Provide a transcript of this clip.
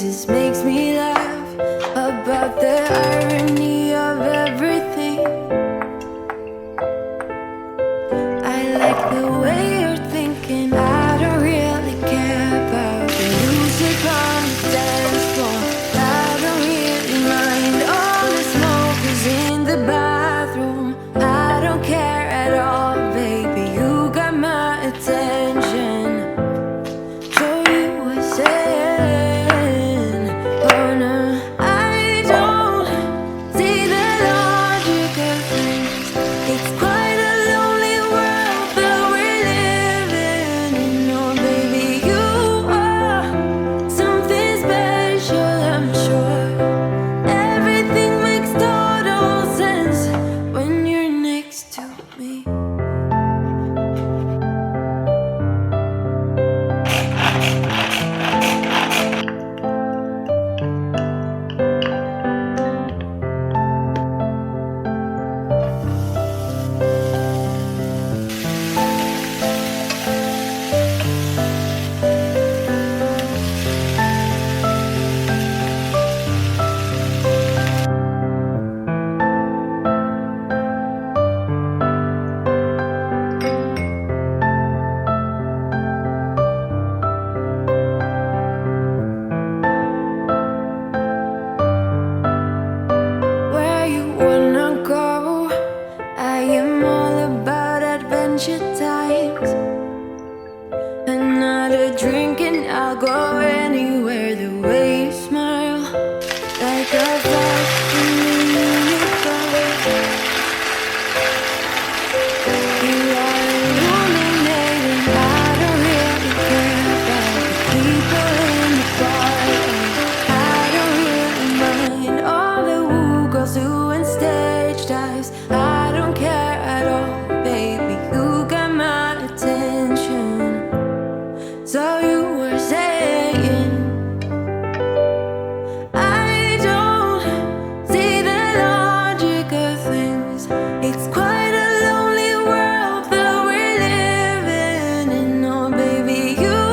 just makes me laugh about the irony of everything. I like the way you're thinking. I don't really care about the music on the dance floor. I don't really mind all the smoke is in the bathroom. I don't care at all, baby. You got my attention. So you were saying, oh no, I don't see the logic of things. It's quite a lonely world that we're living in. Oh baby, you are something special, I'm sure. Everything makes total sense when you're next to me. Where you wanna go? I am all about adventure times. Another drink and I'll go anywhere. The way you smile, like a flash in the universe. You are illuminating. I don't really care about the people in the bar. I don't really mind all the woo girls doing stage dives. I don't care